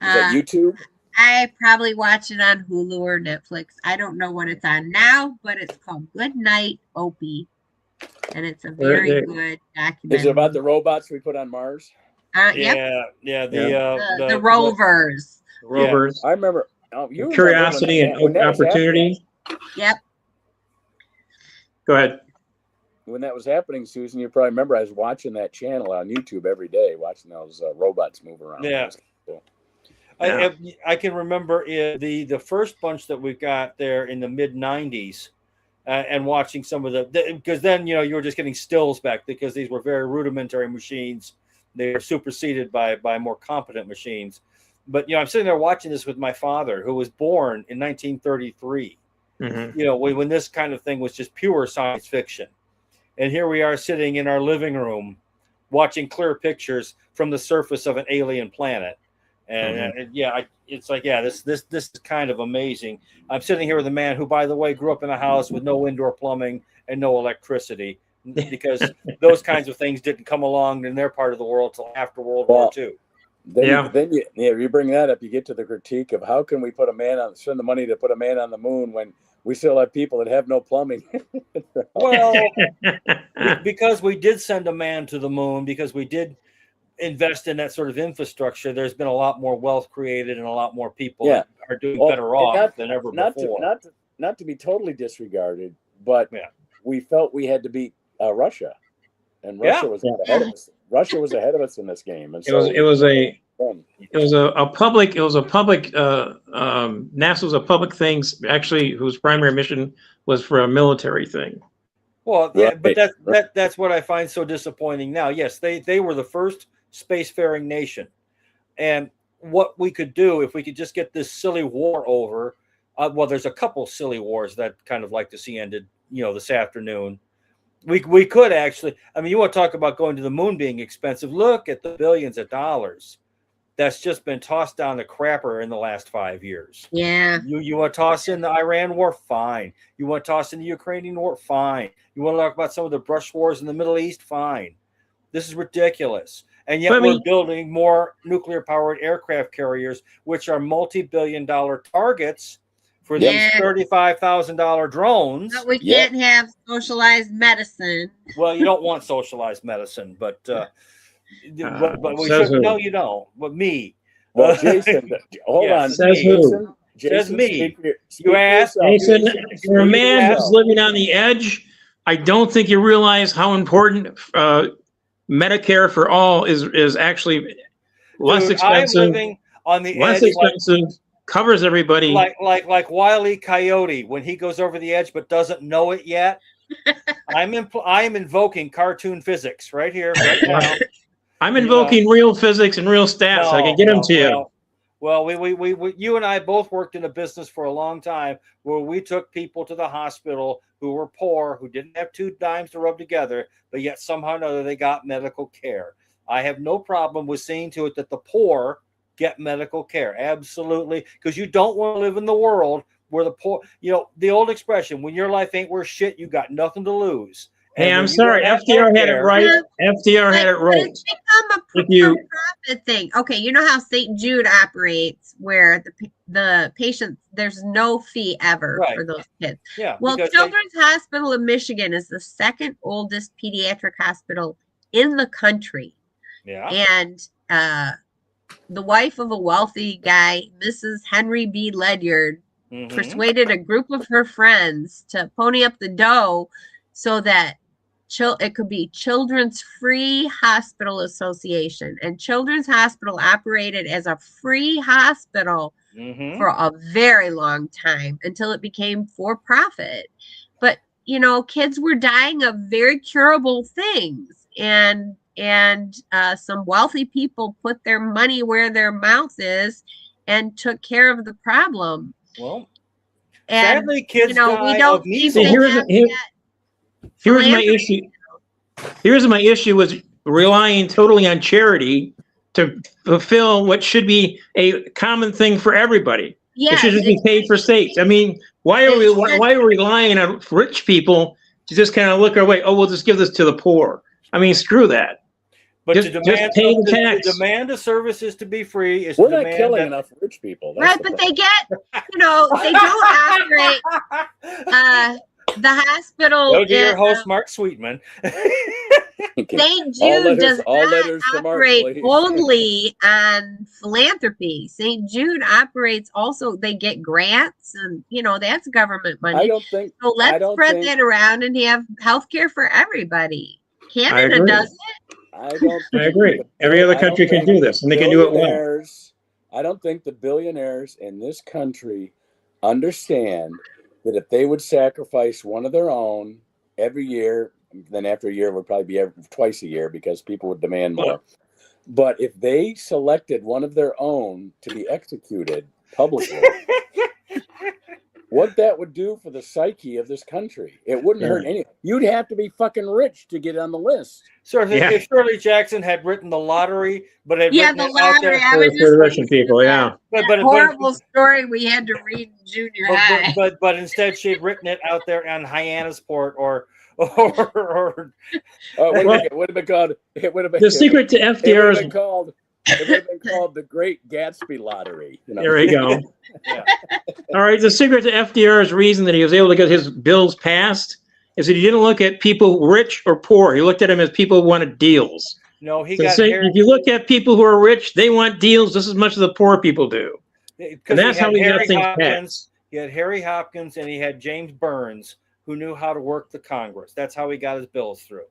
that YouTube? I probably watch it on Hulu or Netflix. I don't know what it's on now, but it's called Good Night, Opie. And it's a very good documentary. Is it about the robots we put on Mars? Yep. Yeah. The rovers. Rovers. I remember. You Curiosity and opportunity. Yep. Go ahead. When that was happening, Susan, you probably remember I was watching that channel on YouTube every day, watching those robots move around. Yeah. Cool. I can remember the first bunch that we got there in the mid 90s and watching some of because then, you were just getting stills back because these were very rudimentary machines. They were superseded by more competent machines. But, I'm sitting there watching this with my father, who was born in 1933, when this kind of thing was just pure science fiction. And here we are sitting in our living room watching clear pictures from the surface of an alien planet. And it's like, this is kind of amazing. I'm sitting here with a man who, by the way, grew up in a house with no indoor plumbing and no electricity because those kinds of things didn't come along in their part of the world till after World War II. Then you bring that up, you get to the critique of how can we spend the money to put a man on the moon when we still have people that have no plumbing. Well, because we did send a man to the moon, because we did invest in that sort of infrastructure, there's been a lot more wealth created and a lot more people are doing better off than ever before. Not to be totally disregarded, but we felt we had to beat Russia, and Russia was ahead of us. Russia was ahead of us in this game, and so it was a public NASA was a public thing actually whose primary mission was for a military thing. Well, but that's what I find so disappointing now. Yes, they were the first spacefaring nation, and what we could do if we could just get this silly war over. Well, there's a couple silly wars that kind of like to see ended, this afternoon. We could actually, you want to talk about going to the moon being expensive. Look at the billions of dollars that's just been tossed down the crapper in the last 5 years. Yeah. You want to toss in the Iran war? Fine. You want to toss in the Ukrainian war? Fine. You want to talk about some of the brush wars in the Middle East? Fine. This is ridiculous. And yet we're building more nuclear-powered aircraft carriers, which are multi-billion-dollar targets for these $35,000 drones. But we can't have socialized medicine. Well, you don't want socialized medicine, but we should. No, you don't. But me. Well, Jason, hold on. Says who? Says me. You asked. Jason, you're a man who's living on the edge. I don't think you realize how important Medicare for all is actually less expensive. I'm living on the less edge, expensive. Covers everybody. Like Wile E. Coyote when he goes over the edge but doesn't know it yet. I am invoking cartoon physics right here, right now. I'm invoking real physics and real stats. I can get them to you. Well, we you and I both worked in a business for a long time where we took people to the hospital who were poor, who didn't have 2 dimes to rub together, but yet somehow or another they got medical care. I have no problem with seeing to it that the poor get medical care. Absolutely. Because you don't want to live in the world where the poor, the old expression, when your life ain't worth shit, you got nothing to lose. Hey, I'm sorry. FDR had it right. FDR had it right. It's become a profit thing. Okay, you know how St. Jude operates, where the patients, there's no fee ever for those kids. Yeah. Well, Children's Hospital of Michigan is the second oldest pediatric hospital in the country. Yeah. And the wife of a wealthy guy, Mrs. Henry B. Ledyard, persuaded a group of her friends to pony up the dough so that it could be Children's Free Hospital Association, and Children's Hospital operated as a free hospital for a very long time until it became for profit. But kids were dying of very curable things, and some wealthy people put their money where their mouth is and took care of the problem. Well, and sadly, kids we die don't of seem measles. to have that Here's my philanthropy. issue. Here's my issue with relying totally on charity to fulfill what should be a common thing for everybody. Yes, it should just be paid for states. I mean, why are we relying on rich people to just kind of look our way? Oh, we'll just give this to the poor. I mean, screw that. But just to demand pay the tax. To demand a services to be free is We're to not demand killing that, enough rich people. Right, but they get, they don't operate the hospital. Go to your host, Mark Sweetman. St. Jude does not operate Mark, only on philanthropy. St. Jude operates also, they get grants, and that's government money. I don't think so. Let's spread that around and have health care for everybody. Canada does it. I agree. Every other country can do this, and they can do it well. I don't think the billionaires in this country understand that if they would sacrifice one of their own every year, then after a year it would probably be twice a year because people would demand more. But if they selected one of their own to be executed publicly, what that would do for the psyche of this country, it wouldn't hurt any. You'd have to be fucking rich to get on the list. So if Shirley Jackson had written the lottery, but had written the lottery out there for the Russian people, but horrible story we had to read in junior high. But instead she'd written it out there on Hyannisport or would have been called. It would have been the secret to FDR. It would have been called the Great Gatsby Lottery. There you go. All right. The secret to FDR's reason that he was able to get his bills passed is that he didn't look at people rich or poor. He looked at them as people who wanted deals. No, if you look at people who are rich, they want deals just as much as the poor people do. And that's how he got things passed. He had Harry Hopkins and he had James Burns, who knew how to work the Congress. That's how he got his bills through.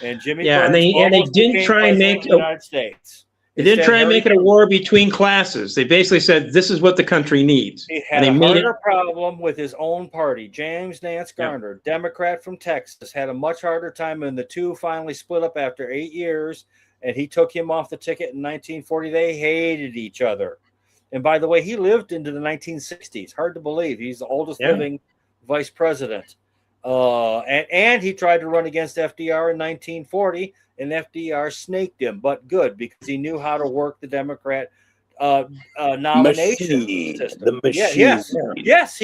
And Jimmy Burns and they didn't try and make the United States. They didn't try and make it a war between classes. They basically said, this is what the country needs. He had a harder problem with his own party. James Nance Garner, Democrat from Texas, had a much harder time, and the two finally split up after 8 years, and he took him off the ticket in 1940. They hated each other. And by the way, he lived into the 1960s. Hard to believe. He's the oldest living vice president. And he tried to run against FDR in 1940, and FDR snaked him, but good, because he knew how to work the Democrat nomination system. The machine. Yes.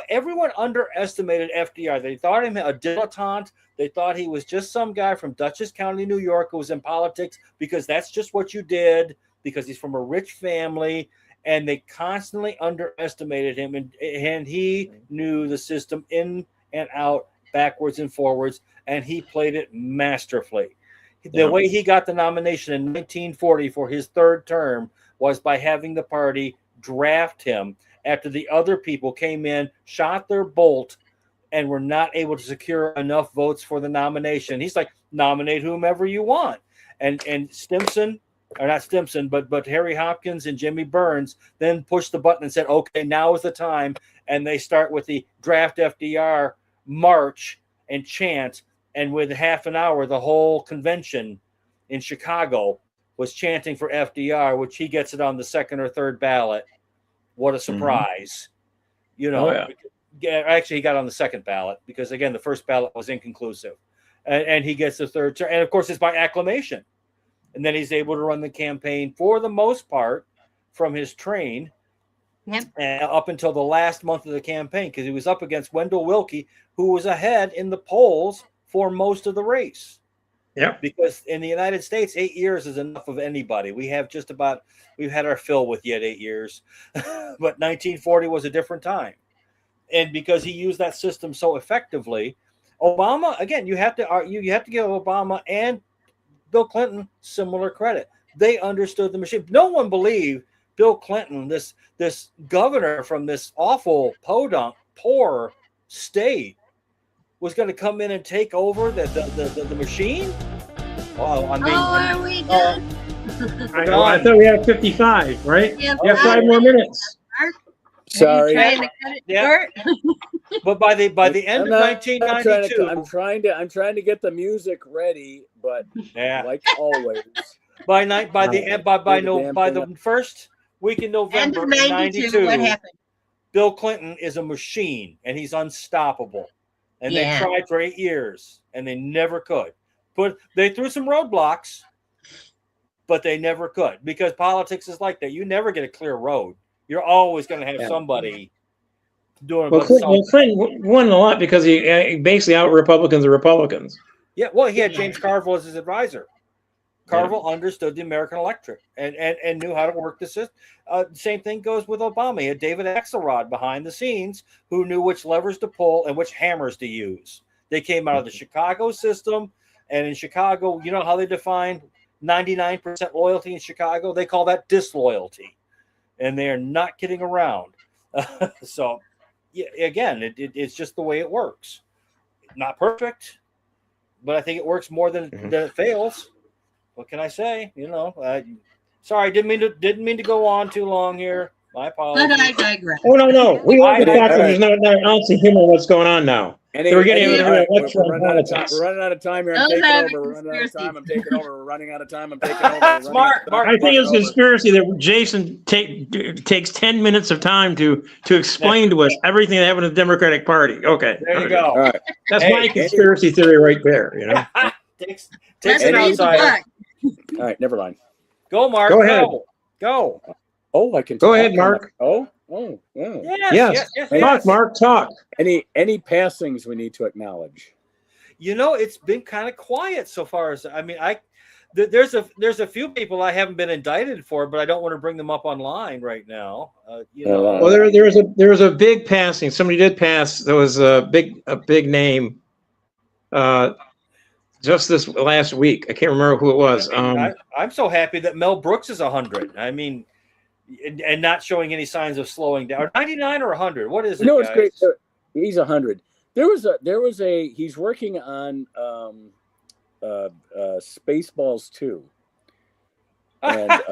Everyone underestimated FDR. They thought him a dilettante. They thought he was just some guy from Dutchess County, New York, who was in politics because that's just what you did, because he's from a rich family. And they constantly underestimated him, and he knew the system in and out, backwards and forwards, and he played it masterfully. The way he got the nomination in 1940 for his third term was by having the party draft him after the other people came in, shot their bolt, and were not able to secure enough votes for the nomination. He's like, nominate whomever you want. And Stimson, or not Stimson, but Harry Hopkins and Jimmy Burns then pushed the button and said, okay, now is the time. And they start with the draft FDR march and chant. And with half an hour, the whole convention in Chicago was chanting for FDR, which he gets it on the second or third ballot. What a surprise. Actually, he got on the second ballot because, again, the first ballot was inconclusive. And he gets the third term. And, of course, it's by acclamation. And then he's able to run the campaign, for the most part, from his train up until the last month of the campaign, because he was up against Wendell Willkie, who was ahead in the polls for most of the race. Yeah. Because in the United States, 8 years is enough of anybody. We've had our fill with yet 8 years. But 1940 was a different time. And because he used that system so effectively, Obama, again, you have to give Obama and Bill Clinton similar credit. They understood the machine. No one believed Bill Clinton, this governor from this awful podunk, poor state, was going to come in and take over the machine. Well, I mean, Are we done? I thought we had 55, right? Yeah, We have 5 more minutes. Mark, Sorry. are you trying to cut it short? but by the end of I'm 1992, I'm trying to get the music ready, but yeah, like always, by the first week in End November of of 92, 92, what happened? Bill Clinton is a machine and he's unstoppable. And Yeah. they tried for 8 years and they never could. They threw some roadblocks, but they never could, because politics is like that. You never get a clear road. You're always going to have somebody doing. Well, Clinton won a lot because he basically out Republicans the Republicans. Yeah, well, he had James Carville as his advisor. Carville understood the American electorate and knew how to work the system. Same thing goes with Obama. He had David Axelrod behind the scenes who knew which levers to pull and which hammers to use. They came out of the Chicago system, and in Chicago, you know how they define 99% loyalty in Chicago? They call that disloyalty, and they are not kidding around. So, yeah, again, it's just the way it works. Not perfect, but I think it works more than it fails. What can I say? You know, sorry, didn't mean to go on too long here. My apologies. But I digress. Oh no, we want to talk. There's no ounce of humor. What's going on now? we're getting running out of time. We're running out of time here. I'm taking over. We're running out of time. I'm taking over. We're running out of time. I'm taking over. Mark, I think it's a conspiracy that Jason takes 10 minutes of time to explain to us everything that happened to the Democratic Party. Okay, there you go. All right. That's my conspiracy theory right there. You know, takes Let's an read the outsider. book. All right. Never mind. Go, Mark. Go ahead. Go. Oh, I can Go talk ahead, on Mark. Oh. Yes. Mark, talk. Any passings we need to acknowledge? You know, it's been kind of quiet so far. There's a few people I haven't been indicted for, but I don't want to bring them up online right now. Well, there was a big passing. Somebody did pass. There was a big name. Just this last week, I can't remember who it was. I'm so happy that Mel Brooks is 100. I mean, and not showing any signs of slowing down. 99 or 100? What is it? No, it's great. He's 100. There was a. He's working on Spaceballs 2, and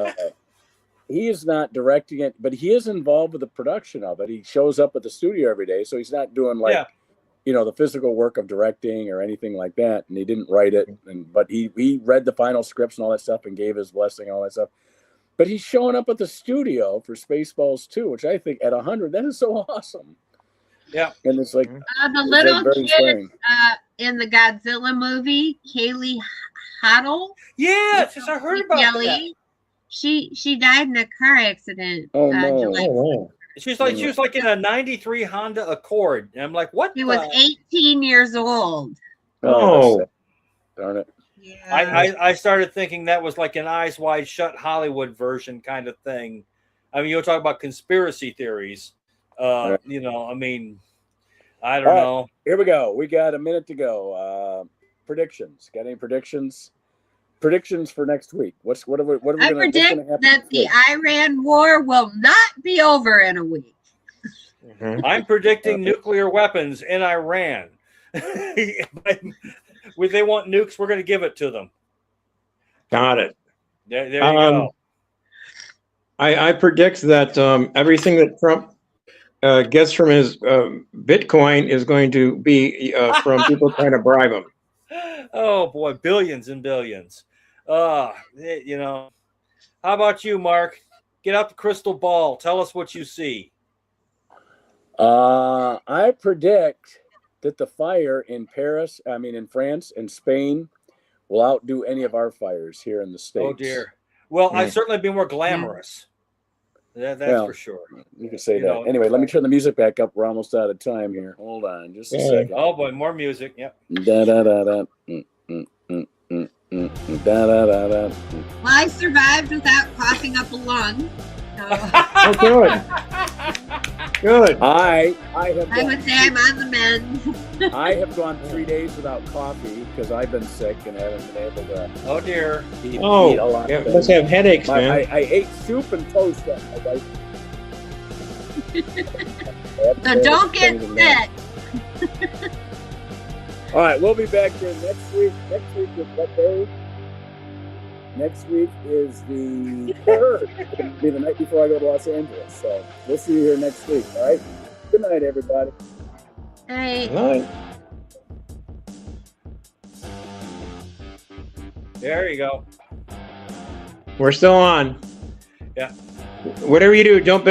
he is not directing it, but he is involved with the production of it. He shows up at the studio every day, so he's not doing the physical work of directing or anything like that. And he didn't write it, but he read the final scripts and all that stuff and gave his blessing and all that stuff. But he's showing up at the studio for Spaceballs 2, which I think at 100, that is so awesome. Yeah. And it's like the little kid in the Godzilla movie, Kaylee Hoddle. Yeah, I heard about that. She died in a car accident. Oh no. She was like in a 93 Honda Accord. And I'm like, what? She was 18 years old. Oh. Darn it. Yeah. I started thinking that was like an Eyes Wide Shut Hollywood version kind of thing. I mean, you'll talk about conspiracy theories. Right. I mean, I don't know. Here we go. We got a minute to go. Predictions. Got any predictions? Predictions for next week. What are we going to happen? I predict that the Iran war will not be over in a week. I'm predicting nuclear weapons in Iran. If they want nukes, we're going to give it to them. Got it. There you go. I predict that everything that Trump gets from his Bitcoin is going to be from people trying to bribe him. Oh boy, billions and billions. How about you, Mark? Get out the crystal ball. Tell us what you see. I predict that the fire in France and Spain will outdo any of our fires here in the States. Oh dear. Well, I've certainly been more glamorous. That's for sure. You can say that. Anyway, let me turn the music back up. We're almost out of time here. Hold on just a second. Oh boy, more music. Yep. Da da da da. Da da da da. Well, I survived without coughing up a lung. So Oh, good. Good. I would say I'm on the mend. I have gone 3 days without coffee because I've been sick and haven't been able to Oh dear. eat a lot. You must have headaches, man. I ate soup and toast that night. So don't get sick. All right, we'll be back here next week. Next week is what day? Next week is the 3rd. It'll be the night before I go to Los Angeles. So we'll see you here next week. All right. Good night, everybody. Hey. Good night. There you go. We're still on. Yeah. Whatever you do, jump in.